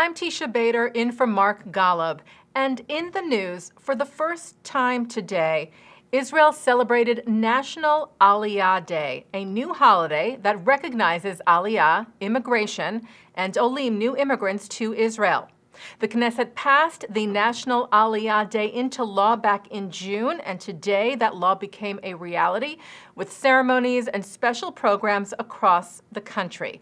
I'm Teisha Bader in for Mark Golub. And in the news, for the first time today, Israel celebrated National Aliyah Day, a new holiday that recognizes Aliyah, immigration, and Olim, new immigrants to Israel. The Knesset passed the National Aliyah Day into law back in June, and today that law became a reality with ceremonies and special programs across the country.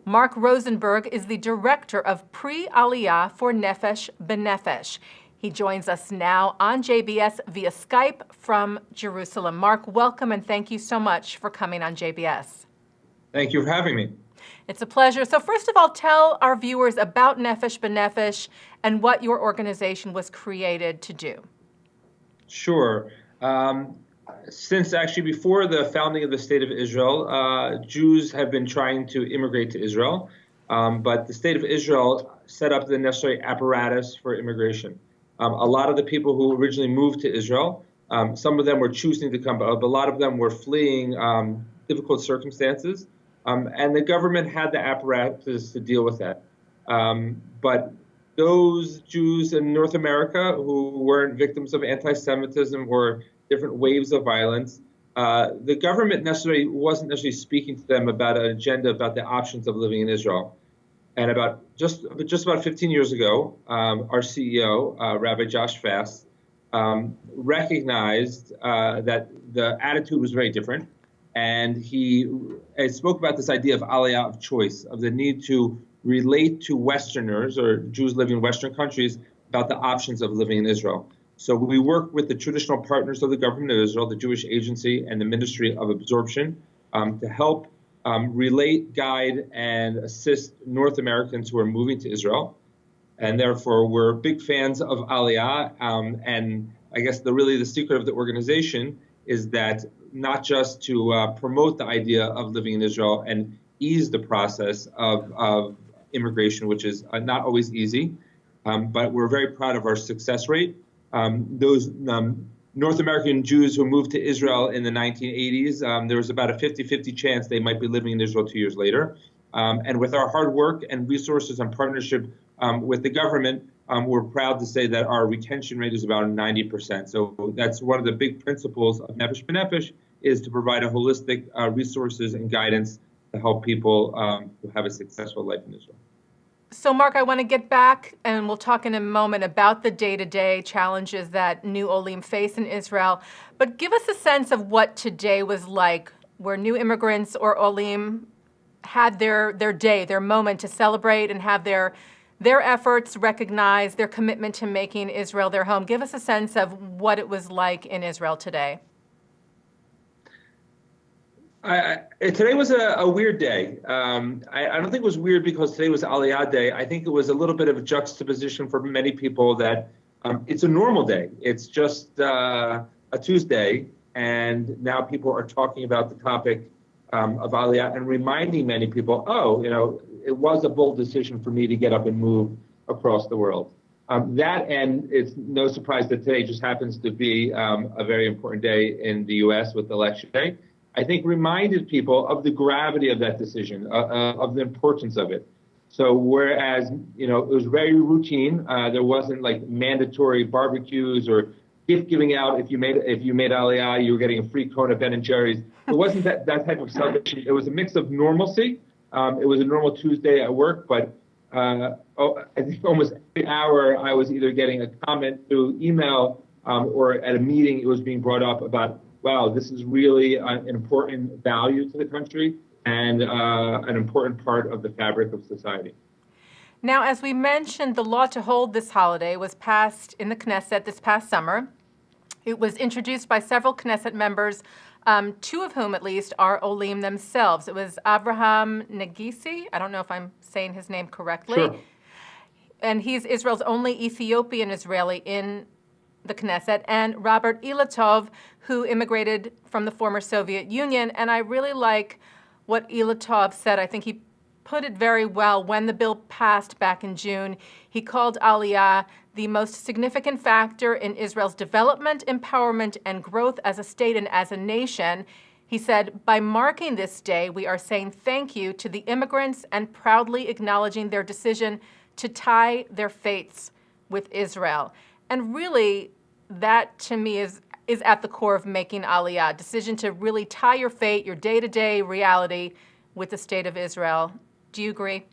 Marc Rosenberg is the director of Pre-Aliyah for Nefesh B'Nefesh. He joins us now on JBS via Skype from Jerusalem. Marc, welcome and thank you so much for coming on JBS. Thank you for having me. It's a pleasure. So first of all, tell our viewers about Nefesh B'Nefesh and what your organization was created to do. Sure. Since actually before the founding of the State of Israel, Jews have been trying to immigrate to Israel, but the State of Israel set up the necessary apparatus for immigration. A lot of the people who originally moved to Israel, some of them were choosing to come, but a lot of them were fleeing difficult circumstances, and the government had the apparatus to deal with that. But those Jews in North America who weren't victims of anti-Semitism or different waves of violence, the government wasn't necessarily speaking to them about an agenda about the options of living in Israel. And just about 15 years ago, our CEO, Rabbi Josh Fass, recognized that the attitude was very different. And he spoke about this idea of aliyah of choice, of the need to relate to Westerners or Jews living in Western countries about the options of living in Israel. So we work with the traditional partners of the government of Israel, the Jewish Agency and the Ministry of Absorption, to help relate, guide, and assist North Americans who are moving to Israel. And therefore, we're big fans of Aliyah. And I guess the secret of the organization is that not just to promote the idea of living in Israel and ease the process of immigration, which is not always easy, but we're very proud of our success rate. Those North American Jews who moved to Israel in the 1980s, there was about a 50-50 chance they might be living in Israel 2 years later. And with our hard work and resources and partnership with the government, we're proud to say that our retention rate is about 90%. So that's one of the big principles of Nefesh B'Nefesh, is to provide a holistic resources and guidance to help people who have a successful life in Israel. So, Marc, I want to get back, and we'll talk in a moment about the day-to-day challenges that new Olim face in Israel. But give us a sense of what today was like, where new immigrants or Olim had their day, their moment to celebrate and have their efforts recognized, their commitment to making Israel their home. Give us a sense of what it was like in Israel today. Today was a weird day. I don't think it was weird because today was Aliyah Day. I think it was a little bit of a juxtaposition for many people that it's a normal day. It's just a Tuesday, and now people are talking about the topic of Aliyah and reminding many people, it was a bold decision for me to get up and move across the world. That, and it's no surprise that today just happens to be a very important day in the U.S. with Election Day, I think reminded people of the gravity of that decision, of the importance of it. So whereas, it was very routine, there wasn't like mandatory barbecues or gift giving out. If you made Aliyah, you were getting a free cone of Ben & Jerry's. It wasn't that type of celebration. It was a mix of normalcy. It was a normal Tuesday at work, but I think almost every hour I was either getting a comment through email or at a meeting it was being brought up about, wow, this is really an important value to the country and an important part of the fabric of society. Now, as we mentioned, the law to hold this holiday was passed in the Knesset this past summer. It was introduced by several Knesset members, two of whom at least are Olim themselves. It was Abraham Negisi. I don't know if I'm saying his name correctly. Sure. And he's Israel's only Ethiopian Israeli in the Knesset, and Robert Ilatov, who immigrated from the former Soviet Union. And I really like what Ilatov said. I think he put it very well when the bill passed back in June. He called Aliyah the most significant factor in Israel's development, empowerment, and growth as a state and as a nation. He said, by marking this day, we are saying thank you to the immigrants and proudly acknowledging their decision to tie their fates with Israel. And really, that to me is at the core of making Aliyah, decision to really tie your fate, your day-to-day reality with the state of Israel. Do you agree?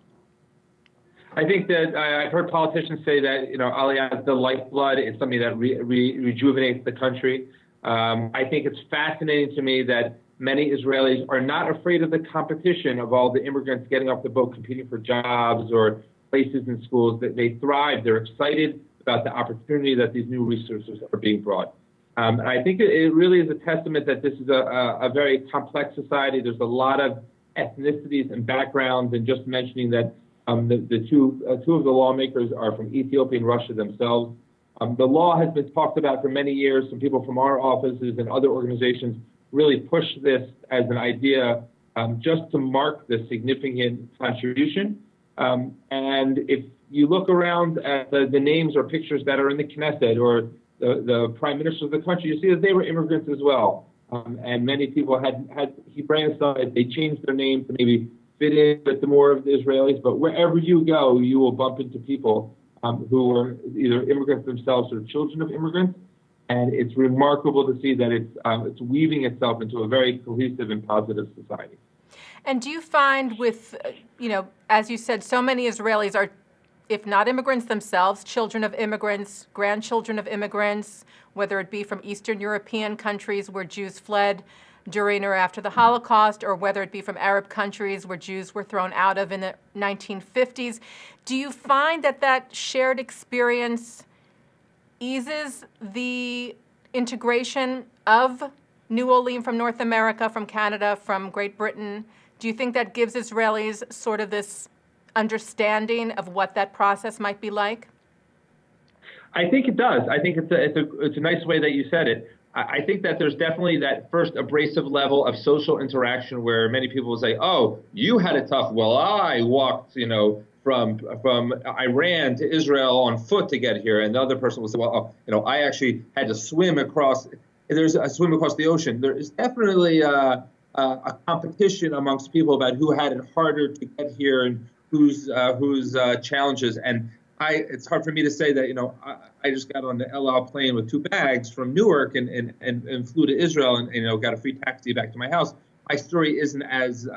I think that I've heard politicians say that, Aliyah is the lifeblood. It's something that rejuvenates the country. I think it's fascinating to me that many Israelis are not afraid of the competition of all the immigrants getting off the boat, competing for jobs or places in schools. That they thrive. They're excited about the opportunity that these new resources are being brought. And I think it really is a testament that this is a very complex society. There's a lot of ethnicities and backgrounds, and just mentioning that the two of the lawmakers are from Ethiopia and Russia themselves. The law has been talked about for many years. Some people from our offices and other organizations really push this as an idea just to mark the significant contribution. And if you look around at the names or pictures that are in the Knesset or the prime ministers of the country, you see that they were immigrants as well. And many people had Hebraic side. They changed their name to maybe fit in with the more of the Israelis. But wherever you go, you will bump into people who are either immigrants themselves or children of immigrants. And it's remarkable to see that it's weaving itself into a very cohesive and positive society. And do you find with, as you said, so many Israelis are, if not immigrants themselves, children of immigrants, grandchildren of immigrants, whether it be from Eastern European countries where Jews fled during or after the Holocaust, or whether it be from Arab countries where Jews were thrown out of in the 1950s. Do you find that shared experience eases the integration of New Olim from North America, from Canada, from Great Britain? Do you think that gives Israelis sort of this understanding of what that process might be like? I think it does. I think it's a nice way that you said it. I think that there's definitely that first abrasive level of social interaction where many people will say, "Oh, you had it tough. Well, I walked, from Iran to Israel on foot to get here," and the other person will say, "Well, I actually had to swim across. There's a swim across the ocean." There is definitely a competition amongst people about who had it harder to get here and whose challenges. And it's hard for me to say that, I just got on the El Al plane with 2 bags from Newark and flew to Israel and, got a free taxi back to my house. My story isn't as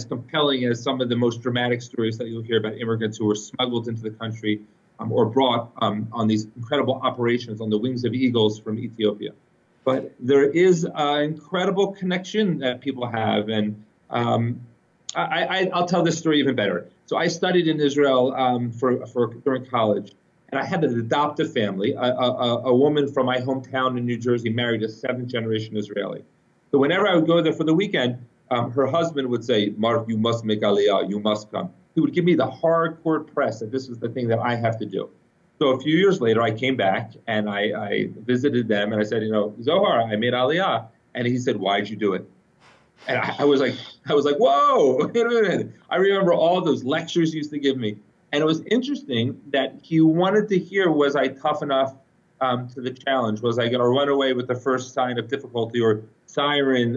compelling as some of the most dramatic stories that you'll hear about immigrants who were smuggled into the country or brought on these incredible operations on the wings of eagles from Ethiopia. But there is an incredible connection that people have. And I'll tell this story even better. So I studied in Israel during college, and I had an adoptive family. A woman from my hometown in New Jersey married a 7th-generation Israeli. So whenever I would go there for the weekend, her husband would say, "Mark, you must make Aliyah. You must come." He would give me the hardcore press that this is the thing that I have to do. So a few years later, I came back and I visited them, and I said, "Zohar, I made Aliyah." And he said, "Why'd you do it?" And I was like, whoa, I remember all those lectures he used to give me. And it was interesting that he wanted to hear, was I tough enough to the challenge? Was I going to run away with the first sign of difficulty or siren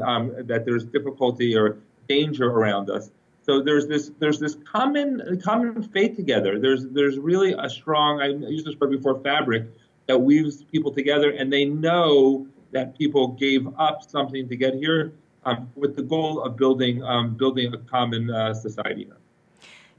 that there's difficulty or danger around us? So there's this common faith together. There's really a strong, I used this word before, fabric that weaves people together, and they know that people gave up something to get here. With the goal of building a common society here.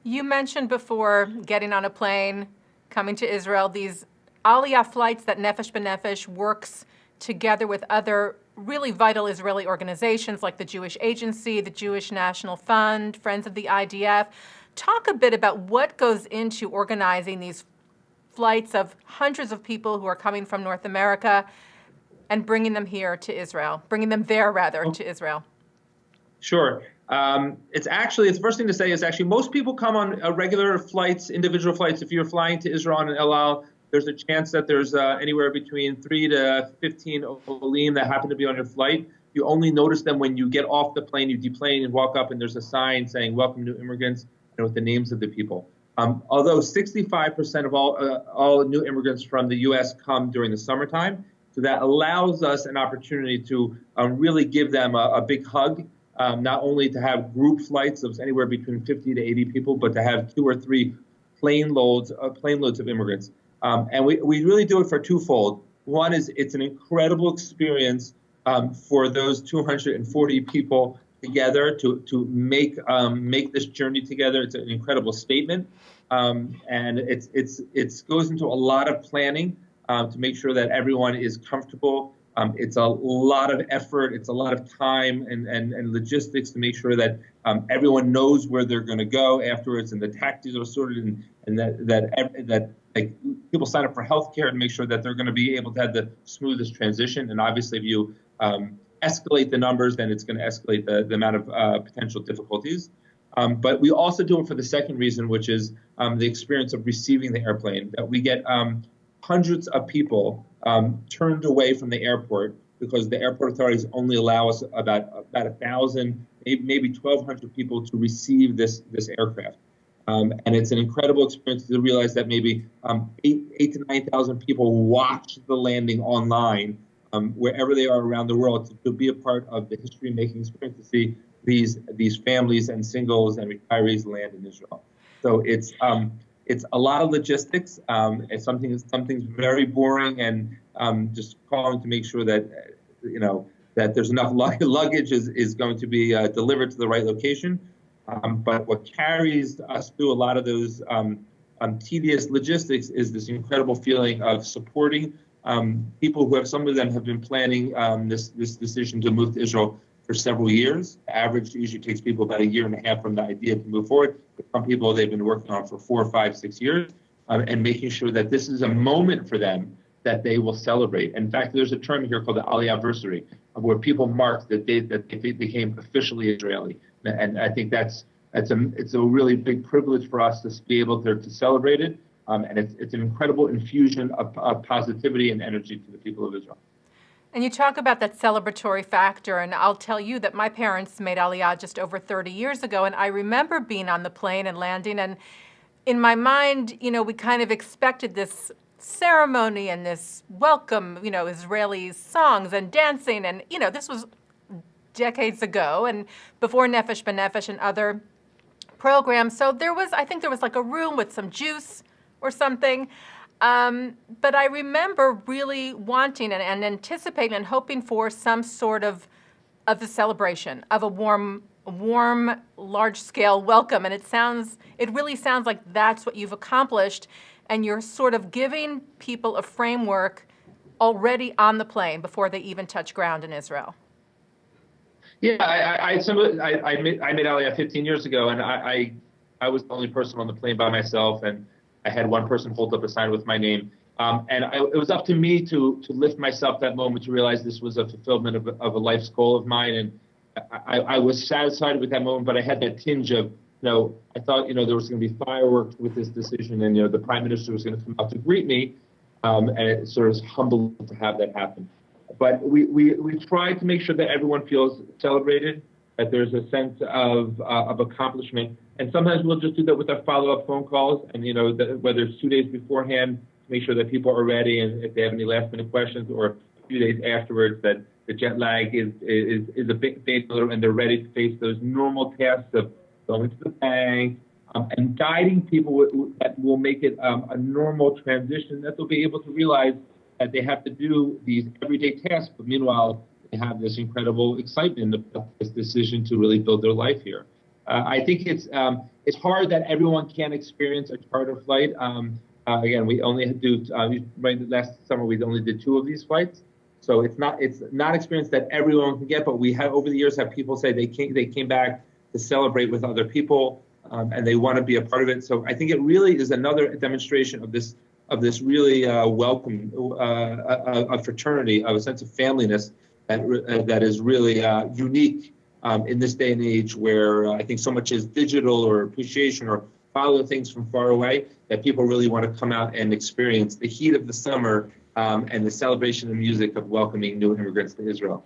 You mentioned before getting on a plane, coming to Israel, these Aliyah Flights that Nefesh B'Nefesh works together with other really vital Israeli organizations like the Jewish Agency, the Jewish National Fund, Friends of the IDF. Talk a bit about what goes into organizing these flights of hundreds of people who are coming from North America and bringing them here to Israel, to Israel. Sure. The first thing to say is actually most people come on regular flights, individual flights. If you're flying to Israel and El Al, there's a chance that there's anywhere between 3 to 15 Olim that happen to be on your flight. You only notice them when you get off the plane, you deplane and walk up, and there's a sign saying, "Welcome new immigrants," and with the names of the people. Although 65% of all new immigrants from the U.S. come during the summertime, so that allows us an opportunity to really give them a big hug, not only to have group flights of anywhere between 50 to 80 people, but to have 2 or 3 plane loads of immigrants. And we really do it for twofold. One is it's an incredible experience for those 240 people together to make this journey together. It's an incredible statement, and it goes into a lot of planning to make sure that everyone is comfortable. It's a lot of effort. It's a lot of time and logistics to make sure that everyone knows where they're going to go afterwards, and the taxis are sorted, and that like people sign up for healthcare to make sure that they're going to be able to have the smoothest transition. And obviously, if you escalate the numbers, then it's going to escalate the amount of potential difficulties. But we also do it for the second reason, which is the experience of receiving the airplane. That we get hundreds of people turned away from the airport because the airport authorities only allow us about 1,000, maybe 1,200 people to receive this aircraft. And it's an incredible experience to realize that maybe 8,000 to 9,000 people watch the landing online wherever they are around the world to be a part of the history-making experience, to see these families and singles and retirees land in Israel. So it's a lot of logistics. It's something's very boring, and just calling to make sure that that there's enough luggage is going to be delivered to the right location. But what carries us through a lot of those tedious logistics is this incredible feeling of supporting people who some of them have been planning this decision to move to Israel for several years. The average usually takes people about 1.5 years from the idea to move forward. But some people they've been working on for 4, 5, 6 years, and making sure that this is a moment for them that they will celebrate. In fact, there's a term here called the Aliyahversary, where people mark the date that they became officially Israeli. And I think it's a really big privilege for us to be able to celebrate it. And it's an incredible infusion of positivity and energy to the people of Israel. And you talk about that celebratory factor, and I'll tell you that my parents made Aliyah just over 30 years ago, and I remember being on the plane and landing, and in my mind, we kind of expected this ceremony and this welcome, Israeli songs and dancing, and this was decades ago and before Nefesh B'Nefesh and other programs. So I think there was like a room with some juice or something. But I remember really wanting and anticipating and hoping for some sort of the celebration of a warm, large-scale welcome. And it really sounds like that's what you've accomplished, and you're sort of giving people a framework already on the plane before they even touch ground in Israel. Yeah, I made Aliyah 15 years ago, and I was the only person on the plane by myself, and I had one person hold up a sign with my name. It was up to me to lift myself that moment to realize this was a fulfillment of a life's goal of mine. And I was satisfied with that moment, but I had that tinge of, I thought, there was going to be fireworks with this decision, and, the Prime Minister was going to come out to greet me. And it sort of humbled to have that happen. But we tried to make sure that everyone feels celebrated, that there's a sense of accomplishment. And sometimes we'll just do that with our follow-up phone calls, and whether it's 2 days beforehand to make sure that people are ready, and if they have any last-minute questions, or a few days afterwards that the jet lag is a bit fatal, and they're ready to face those normal tasks of going to the bank and guiding people that will make it a normal transition, that they'll be able to realize that they have to do these everyday tasks, but meanwhile they have this incredible excitement of this decision to really build their life here. I think it's hard that everyone can experience a charter flight. Again, we only do last summer we only did 2 of these flights, so it's not experience that everyone can get. But we have over the years had people say they came back to celebrate with other people, and they want to be a part of it. So I think it really is another demonstration of this really welcome, a fraternity, of a sense of familyness that is really unique in this day and age, where I think so much is digital or appreciation or follow things from far away, that people really want to come out and experience the heat of the summer and the celebration and music of welcoming new immigrants to Israel.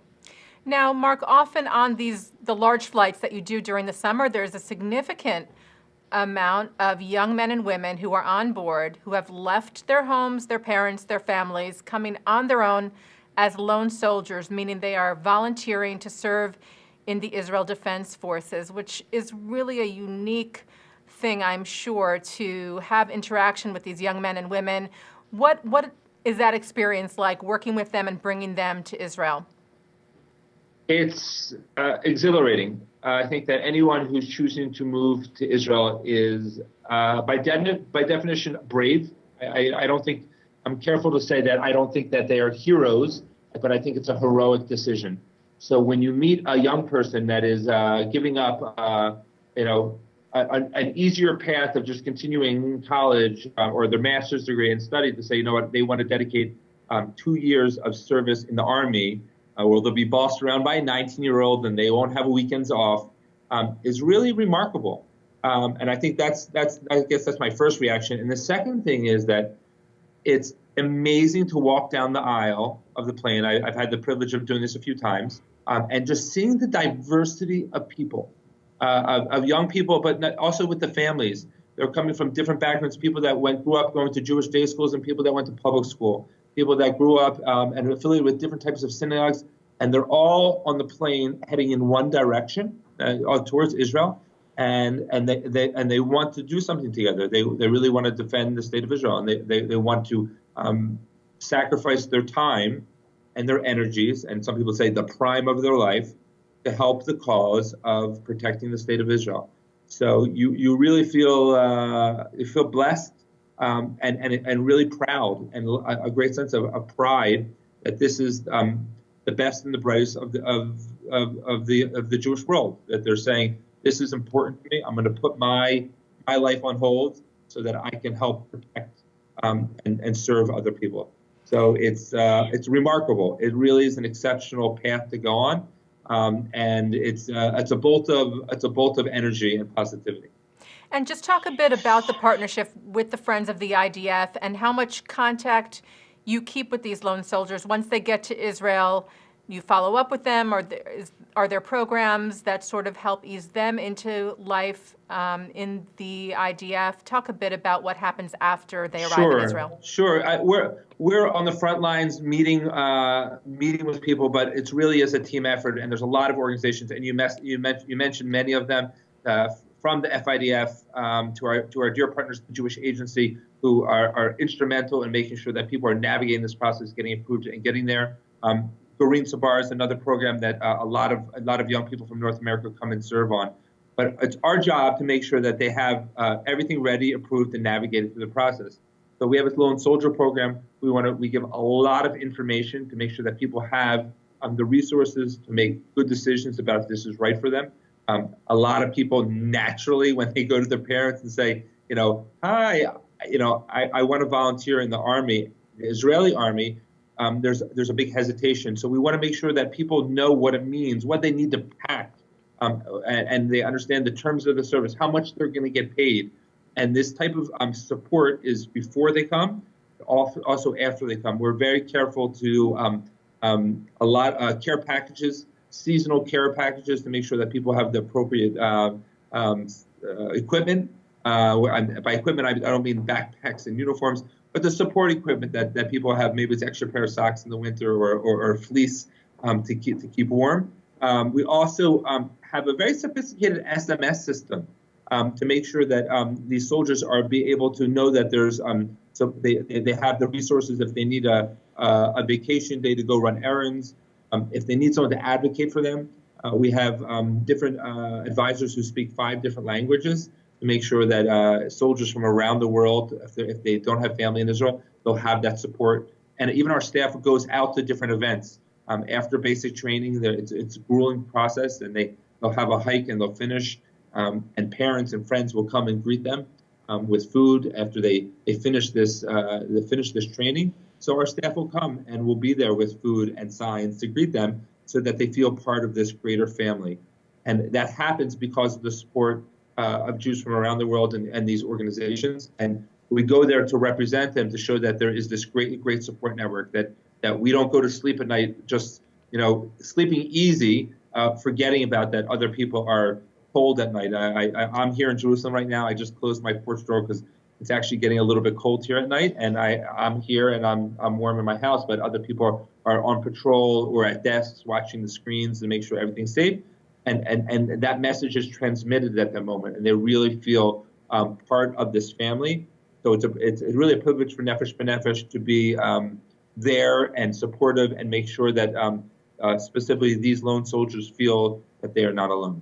Now, Mark, often on the large flights that you do during the summer, there's a significant amount of young men and women who are on board, who have left their homes, their parents, their families, coming on their own as lone soldiers, meaning they are volunteering to serve in the Israel Defense Forces, which is really a unique thing, I'm sure, to have interaction with these young men and women. What is that experience like, working with them and bringing them to Israel? It's exhilarating. I think that anyone who's choosing to move to Israel is, by definition, brave. I don't think, I'm careful to say that I don't think that they are heroes, but I think it's a heroic decision. So when you meet a young person that is giving up, an easier path of just continuing college or their master's degree and study to say, you know what, they want to dedicate 2 years of service in the Army, where they'll be bossed around by a 19-year-old and they won't have weekends off, is really remarkable. And I think that's my first reaction. And the second thing is that it's amazing to walk down the aisle of the plane. I've had the privilege of doing this a few times, and just seeing the diversity of people, of young people, but also with the families. They're coming from different backgrounds, people that grew up going to Jewish day schools and people that went to public school, people that grew up and affiliated with different types of synagogues, and they're all on the plane heading in one direction towards Israel, and they want to do something together. They really want to defend the state of Israel, and they want to sacrifice their time and their energies, and some people say the prime of their life, to help the cause of protecting the state of Israel. So you really feel blessed and really proud, and a great sense of pride that this is the best and the brightest of the Jewish world. That they're saying, this is important to me. I'm going to put my life on hold so that I can help protect and serve other people. So it's remarkable. It really is an exceptional path to go on. And it's a bolt of energy and positivity. And just talk a bit about the partnership with the Friends of the IDF and how much contact you keep with these lone soldiers. Once they get to Israel, you follow up with them, or are there programs that sort of help ease them into life in the IDF? Talk a bit about what happens after they arrive in Israel. Sure. We're on the front lines meeting with people, but it's really is a team effort, and there's a lot of organizations, and you mentioned many of them, from the FIDF to our dear partners, the Jewish Agency, who are instrumental in making sure that people are navigating this process, getting approved and getting there. Green Sabar is another program that a lot of young people from North America come and serve on. But it's our job to make sure that they have everything ready, approved, and navigated through the process. So we have a lone soldier program. We give a lot of information to make sure that people have the resources to make good decisions about if this is right for them. A lot of people naturally, when they go to their parents and say, hi, I want to volunteer in the Army, the Israeli Army, there's a big hesitation. So we want to make sure that people know what it means, what they need to pack, and they understand the terms of the service, how much they're going to get paid. And this type of support is before they come, also after they come. We're very careful to a lot care packages, seasonal care packages, to make sure that people have the appropriate equipment. By equipment, I don't mean backpacks and uniforms, but the support equipment that people have. Maybe it's extra pair of socks in the winter or fleece to keep warm. We also have a very sophisticated SMS system to make sure that these soldiers are be able to know that there's so they have the resources if they need a vacation day to go run errands. If they need someone to advocate for them, we have different advisors who speak 5 different languages to make sure that soldiers from around the world, if they don't have family in Israel, they'll have that support. And even our staff goes out to different events. After basic training, it's a grueling process, and they'll have a hike and they'll finish. And parents and friends will come and greet them with food after they finish this training. So our staff will come and will be there with food and signs to greet them so that they feel part of this greater family. And that happens because of the support of Jews from around the world and these organizations. And we go there to represent them, to show that there is this great support network, that we don't go to sleep at night just, sleeping easy, forgetting about that other people are cold at night. I'm here in Jerusalem right now. I just closed my porch door because it's actually getting a little bit cold here at night, and I'm here and I'm warm in my house, but other people are on patrol or at desks watching the screens to make sure everything's safe. And that message is transmitted at that moment, and they really feel part of this family. So it's really a privilege for Nefesh B'Nefesh to be there and supportive and make sure that specifically these lone soldiers feel that they are not alone.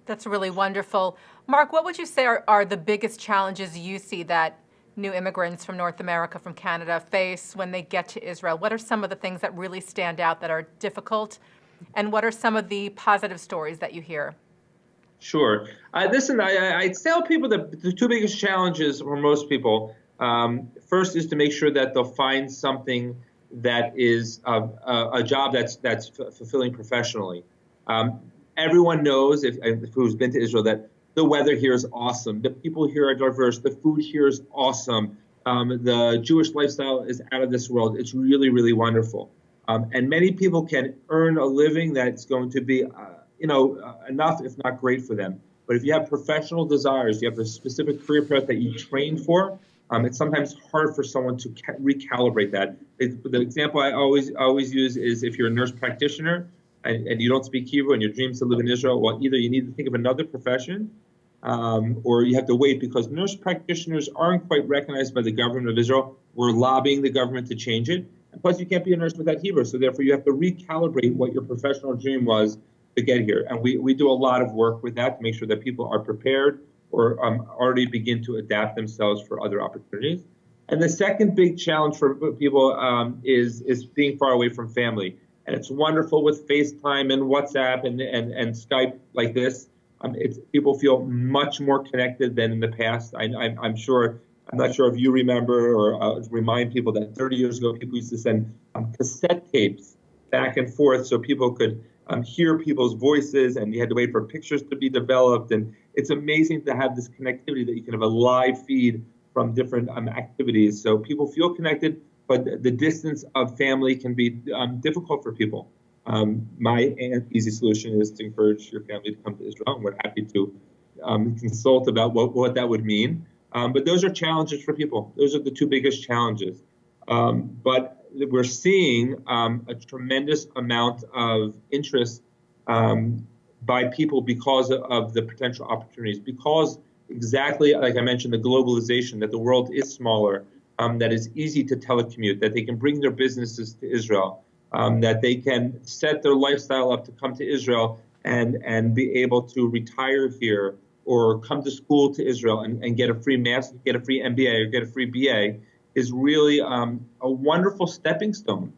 That's really wonderful. Marc, what would you say are the biggest challenges you see that new immigrants from North America, from Canada, face when they get to Israel? What are some of the things that really stand out that are difficult? And what are some of the positive stories that you hear? Sure. Listen, I tell people that the two biggest challenges for most people, first is to make sure that they'll find something that is a job that's fulfilling professionally. Everyone knows, if who's been to Israel, that the weather here is awesome. The people here are diverse. The food here is awesome. The Jewish lifestyle is out of this world. It's really, really wonderful. And many people can earn a living that's going to be enough, if not great for them. But if you have professional desires, you have a specific career path that you train for, it's sometimes hard for someone to recalibrate that. The example I always use is if you're a nurse practitioner and you don't speak Hebrew and your dream is to live in Israel, well, either you need to think of another profession or you have to wait because nurse practitioners aren't quite recognized by the government of Israel. We're lobbying the government to change it. And plus, you can't be a nurse without Hebrew. So therefore, you have to recalibrate what your professional dream was to get here. And we do a lot of work with that to make sure that people are prepared or already begin to adapt themselves for other opportunities. And the second big challenge for people is being far away from family. And it's wonderful with FaceTime and WhatsApp and Skype like this. People feel much more connected than in the past. I'm not sure if you remember or remind people that 30 years ago, people used to send cassette tapes back and forth so people could hear people's voices, and you had to wait for pictures to be developed. And it's amazing to have this connectivity that you can have a live feed from different activities. So people feel connected, but the distance of family can be difficult for people. My easy solution is to encourage your family to come to Israel, and we're happy to consult about what that would mean. But those are challenges for people. Those are the two biggest challenges. But we're seeing a tremendous amount of interest by people because of the potential opportunities, because exactly like I mentioned, the globalization, that the world is smaller, that it's easy to telecommute, that they can bring their businesses to Israel, that they can set their lifestyle up to come to Israel and be able to retire here or come to school to Israel and get a free master, get a free MBA or get a free BA is really a wonderful stepping stone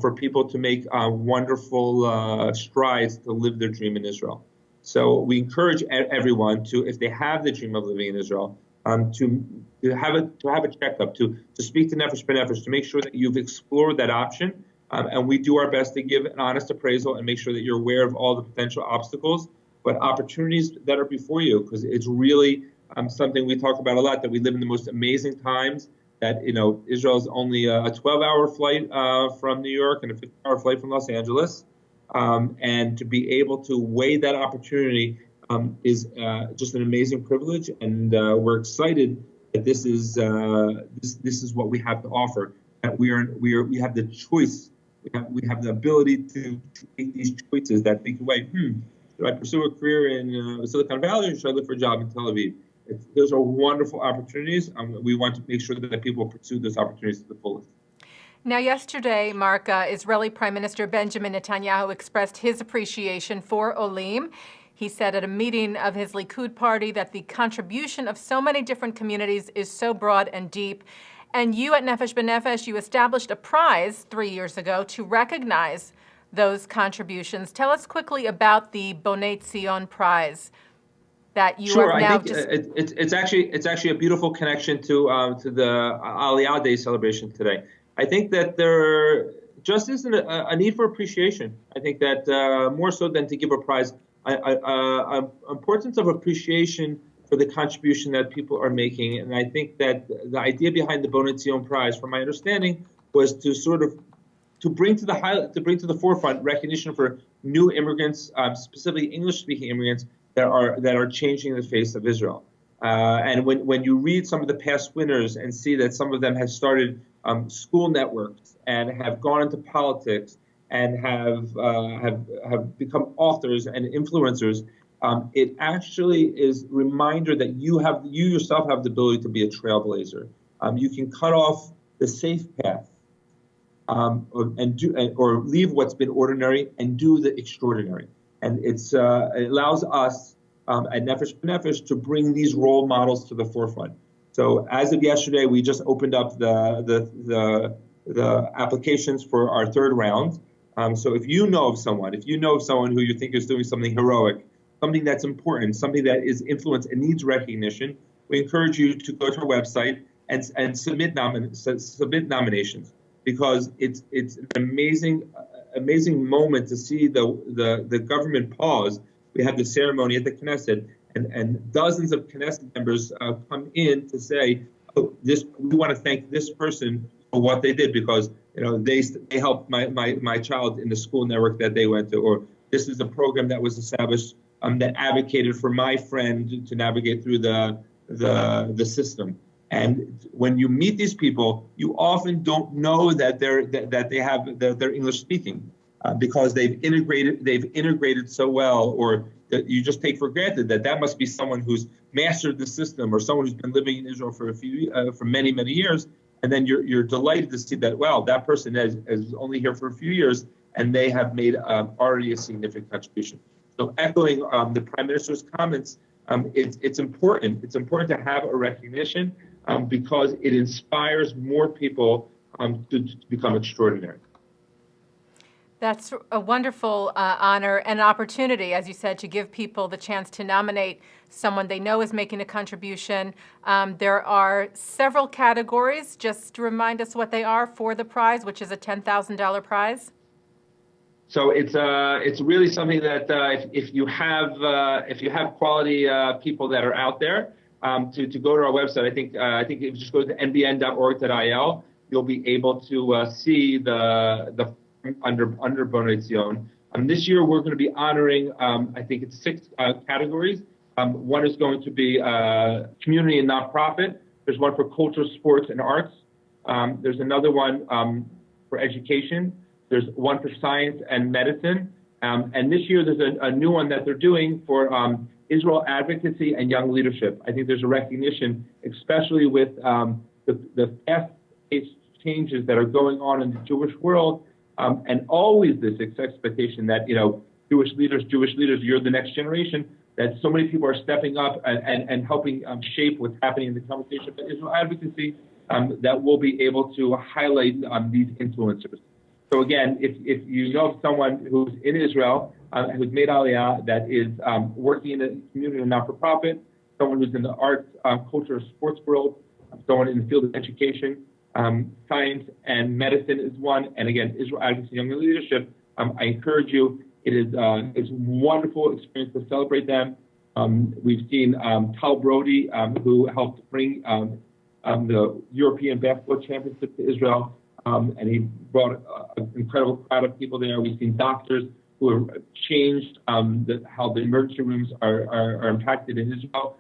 for people to make wonderful strides to live their dream in Israel. So we encourage everyone to, if they have the dream of living in Israel, to have a checkup, to speak to Nefesh B'Nefesh, to make sure that you've explored that option. And we do our best to give an honest appraisal and make sure that you're aware of all the potential obstacles, but opportunities that are before you, because it's really something we talk about a lot, that we live in the most amazing times, that, Israel is only a 12-hour flight from New York and a 15-hour flight from Los Angeles. And to be able to weigh that opportunity is just an amazing privilege. And we're excited that this is what we have to offer, that we have the choice. We have the ability to make these choices that think away, should I pursue a career in Silicon Valley or should I look for a job in Tel Aviv? Those are wonderful opportunities. We want to make sure that people pursue those opportunities to the fullest. Now, yesterday, Marc, Israeli Prime Minister Benjamin Netanyahu expressed his appreciation for Olim. He said at a meeting of his Likud party that the contribution of so many different communities is so broad and deep. And you at Nefesh B'Nefesh, you established a prize 3 years ago to recognize those contributions. Tell us quickly about the Bonei Zion Prize that you sure, are now. I think it's actually a beautiful connection to the Aliyah Day celebration today. I think that there just isn't a need for appreciation. I think that more so than to give a prize, importance of appreciation for the contribution that people are making. And I think that the idea behind the Bonei Zion Prize, from my understanding, was to sort of bring to the forefront recognition for new immigrants, specifically English-speaking immigrants that are changing the face of Israel. And when you read some of the past winners and see that some of them have started school networks and have gone into politics and have become authors and influencers, it actually is a reminder that you yourself have the ability to be a trailblazer. You can cut off the safe path or leave what's been ordinary and do the extraordinary. And it allows us at Nefesh B'Nefesh to bring these role models to the forefront. So as of yesterday, we just opened up the applications for our third round. So if you know of someone who you think is doing something heroic, something that's important, something that is influence and needs recognition, we encourage you to go to our website and submit nominations, because it's an amazing moment to see the government pause. We had the ceremony at the Knesset, and dozens of Knesset members come in to say, "Oh, we want to thank this person for what they did, because they helped my child in the school network that they went to," or "This is a program that was established that advocated for my friend to navigate through the system." And when you meet these people, you often don't know that they're English speaking because they've integrated so well, or that you just take for granted that must be someone who's mastered the system, or someone who's been living in Israel for many years. And then you're delighted to see that, well, that person is only here for a few years, and they have made already a significant contribution. So echoing the Prime Minister's comments, it's important. It's important to have a recognition because it inspires more people to become extraordinary. That's a wonderful honor and opportunity, as you said, to give people the chance to nominate someone they know is making a contribution. There are several categories. Just to remind us what they are for the prize, which is a $10,000 prize. So it's really something that if you have quality people that are out there, to go to our website. I think if you just go to nbn.org.il, you'll be able to see the under Bonei Zion. This year we're going to be honoring I think it's 6 categories. One is going to be community and nonprofit. There's one for culture, sports, and arts. There's another one for education. There's one for science and medicine. And this year there's a new one that they're doing for Israel advocacy and young leadership. I think there's a recognition, especially with the fast-paced changes that are going on in the Jewish world, and always this expectation that, Jewish leaders, you're the next generation, that so many people are stepping up and helping shape what's happening in the conversation about Israel advocacy, that we'll be able to highlight these influencers. So again, if you know of someone who's in Israel, who's made Aliyah, that is working in the community and not-for-profit, someone who's in the arts, culture, or sports world, someone in the field of education, science and medicine is one, and again, Israel Advocacy Young Leadership, I encourage you. It's a wonderful experience to celebrate them. We've seen Tal Brody, who helped bring the European Basketball Championship to Israel, and he brought an incredible crowd of people there. We've seen doctors who have changed how the emergency rooms are impacted in Israel.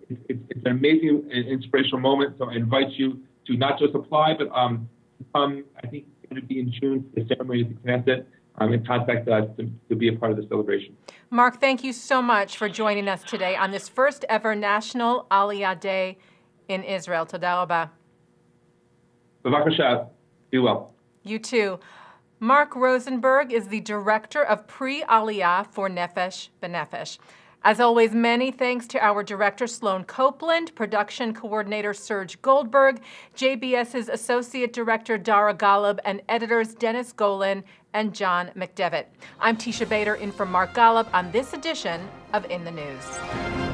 It's an amazing and inspirational moment, so I invite you to not just apply, but I think it's going to be in June, the ceremony at the Knesset, and contact us to be a part of the celebration. Marc, thank you so much for joining us today on this first ever National Aliyah Day in Israel. Toda rabah. B'vakasha. Be well. You too. Marc Rosenberg is the director of Pre-Aliyah for Nefesh B'Nefesh. As always, many thanks to our director, Sloan Copeland, production coordinator, Serge Goldberg, JBS's associate director, Dara Golub, and editors, Dennis Golan and John McDevitt. I'm Teisha Bader in for Marc Golub on this edition of In the News.